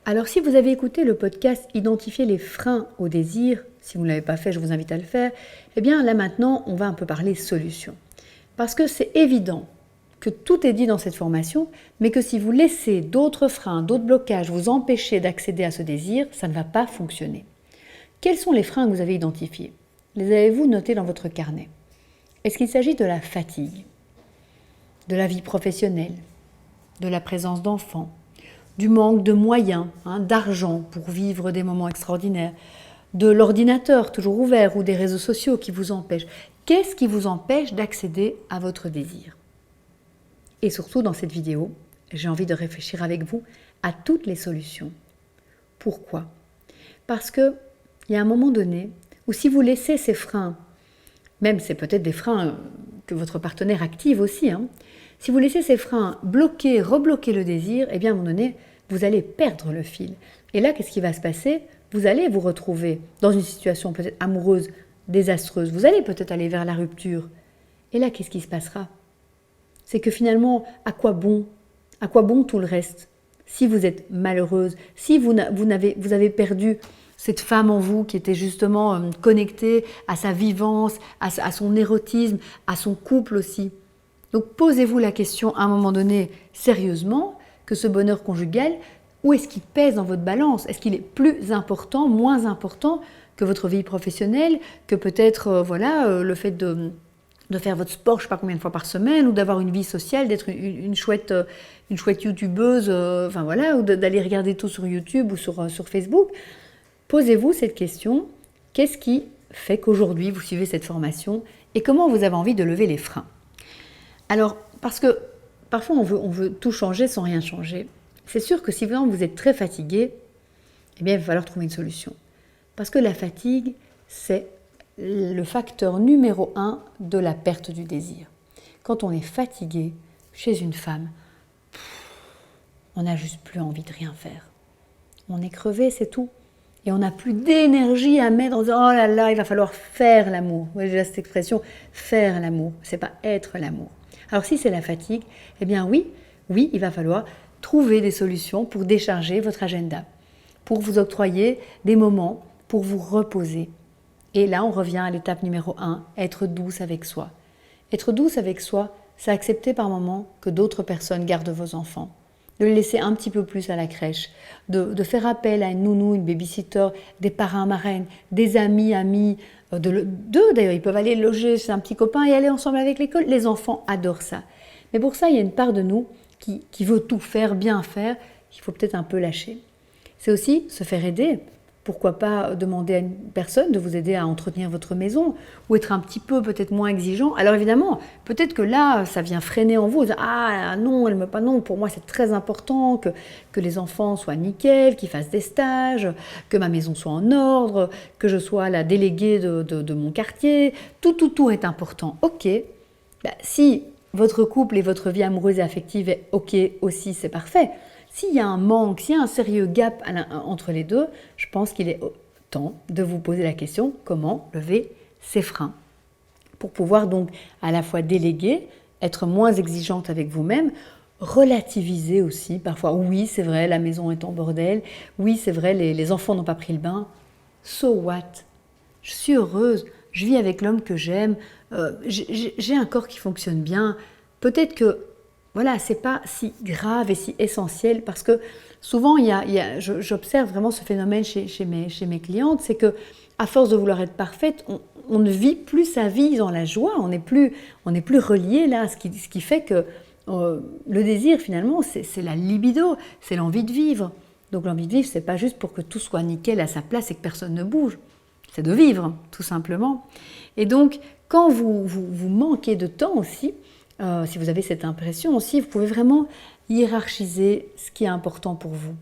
Alors si vous avez écouté le podcast Identifier les freins au désir, si vous ne l'avez pas fait, je vous invite à le faire, eh bien là maintenant, on va un peu parler solution. Parce que c'est évident que tout est dit dans cette formation, mais que si vous laissez d'autres freins, d'autres blocages vous empêcher d'accéder à ce désir, ça ne va pas fonctionner. Quels sont les freins que vous avez identifiés? Les avez-vous notés dans votre carnet? Est-ce qu'il s'agit de la fatigue, de la vie professionnelle, de la présence d'enfants, du manque de moyens, d'argent pour vivre des moments extraordinaires, de l'ordinateur toujours ouvert ou des réseaux sociaux qui vous empêchent? Qu'est-ce qui vous empêche d'accéder à votre désir? Et surtout, dans cette vidéo, j'ai envie de réfléchir avec vous à toutes les solutions. Pourquoi? Parce qu'il y a un moment donné où si vous laissez ces freins, même c'est peut-être des freins que votre partenaire active aussi, si vous laissez ces freins bloquer, rebloquer le désir, eh bien à un moment donné, vous allez perdre le fil. Et là, qu'est-ce qui va se passer? Vous allez vous retrouver dans une situation peut-être amoureuse, désastreuse. Vous allez peut-être aller vers la rupture. Et là, qu'est-ce qui se passera? C'est que finalement, à quoi bon tout le reste? Si vous êtes malheureuse, si vous avez perdu cette femme en vous qui était justement connectée à sa vivance, à son érotisme, à son couple aussi. Donc posez-vous la question à un moment donné, sérieusement, que ce bonheur conjugal, où est-ce qu'il pèse dans votre balance? Est-ce qu'il est plus important, moins important que votre vie professionnelle, que peut-être le fait de faire votre sport, je ne sais pas combien de fois par semaine, ou d'avoir une vie sociale, d'être une chouette youtubeuse, ou d'aller regarder tout sur YouTube ou sur Facebook. Posez-vous cette question, qu'est-ce qui fait qu'aujourd'hui vous suivez cette formation et comment vous avez envie de lever les freins? Alors, parce que parfois on veut tout changer sans rien changer. C'est sûr que si vraiment vous êtes très fatigué, eh bien il va falloir trouver une solution. Parce que la fatigue, c'est le facteur numéro 1 de la perte du désir. Quand on est fatigué chez une femme, on n'a juste plus envie de rien faire. On est crevé, c'est tout. Et on n'a plus d'énergie à mettre en disant « Oh là là, il va falloir faire l'amour ». Vous voyez déjà cette expression « faire l'amour », c'est pas être l'amour. Alors si c'est la fatigue, eh bien oui, il va falloir trouver des solutions pour décharger votre agenda, pour vous octroyer des moments pour vous reposer. Et là, on revient à l'étape numéro 1, être douce avec soi. Être douce avec soi, c'est accepter par moments que d'autres personnes gardent vos enfants, de les laisser un petit peu plus à la crèche, de faire appel à une nounou, une babysitter, des parrains, marraines, des amis, d'eux d'ailleurs, ils peuvent aller loger chez un petit copain et aller ensemble avec l'école. Les enfants adorent ça. Mais pour ça, il y a une part de nous qui veut tout faire, bien faire, qu'il faut peut-être un peu lâcher. C'est aussi se faire aider. Pourquoi pas demander à une personne de vous aider à entretenir votre maison ou être un petit peu peut-être moins exigeant. Alors évidemment, peut-être que là, ça vient freiner en vous. Ah non, elle me pas non, pour moi c'est très important que les enfants soient nickel, qu'ils fassent des stages, que ma maison soit en ordre, que je sois la déléguée de mon quartier. Tout est important. Ok, si votre couple et votre vie amoureuse et affective est ok aussi, c'est parfait. S'il y a un manque, s'il y a un sérieux gap entre les deux, je pense qu'il est temps de vous poser la question comment lever ces freins pour pouvoir donc à la fois déléguer, être moins exigeante avec vous-même, relativiser aussi. Parfois, oui, c'est vrai, la maison est en bordel. Oui, c'est vrai, les enfants n'ont pas pris le bain. So what? Je suis heureuse, je vis avec l'homme que j'aime, j'ai un corps qui fonctionne bien. Peut-être que voilà, c'est pas si grave et si essentiel parce que souvent, j'observe vraiment ce phénomène chez mes clientes, c'est que à force de vouloir être parfaite, on ne vit plus sa vie dans la joie, on n'est plus relié là, ce qui fait que le désir finalement, c'est la libido, c'est l'envie de vivre. Donc l'envie de vivre, c'est pas juste pour que tout soit nickel à sa place et que personne ne bouge, c'est de vivre tout simplement. Et donc, quand vous manquez de temps aussi, si vous avez cette impression aussi, vous pouvez vraiment hiérarchiser ce qui est important pour vous.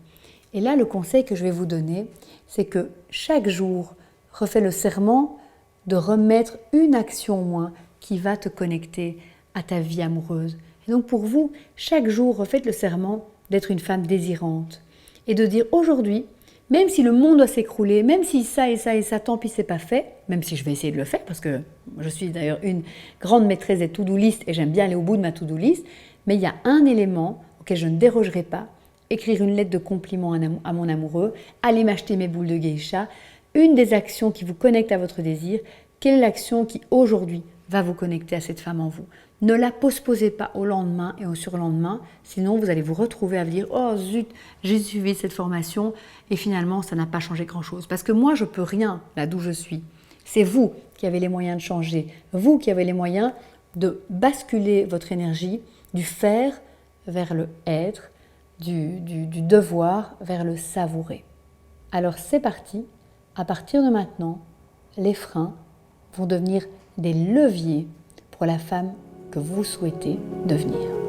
Et là, le conseil que je vais vous donner, c'est que chaque jour, refais le serment de remettre une action au moins qui va te connecter à ta vie amoureuse. Et donc pour vous, chaque jour, refaites le serment d'être une femme désirante et de dire aujourd'hui, même si le monde doit s'écrouler, même si ça et ça et ça, tant pis c'est pas fait, même si je vais essayer de le faire, parce que je suis d'ailleurs une grande maîtresse des to-do list et j'aime bien aller au bout de ma to-do list, mais il y a un élément auquel je ne dérogerai pas, écrire une lettre de compliment à mon amoureux, aller m'acheter mes boules de geisha. Une des actions qui vous connecte à votre désir, quelle est l'action qui aujourd'hui va vous connecter à cette femme en vous? Ne la postposez pas au lendemain et au surlendemain, sinon vous allez vous retrouver à vous dire « Oh zut, j'ai suivi cette formation et finalement ça n'a pas changé grand-chose. » Parce que moi je peux rien là d'où je suis. C'est vous qui avez les moyens de changer, vous qui avez les moyens de basculer votre énergie du faire vers le être, du devoir vers le savourer. Alors c'est parti, à partir de maintenant, les freins vont devenir des leviers pour la femme que vous souhaitez devenir.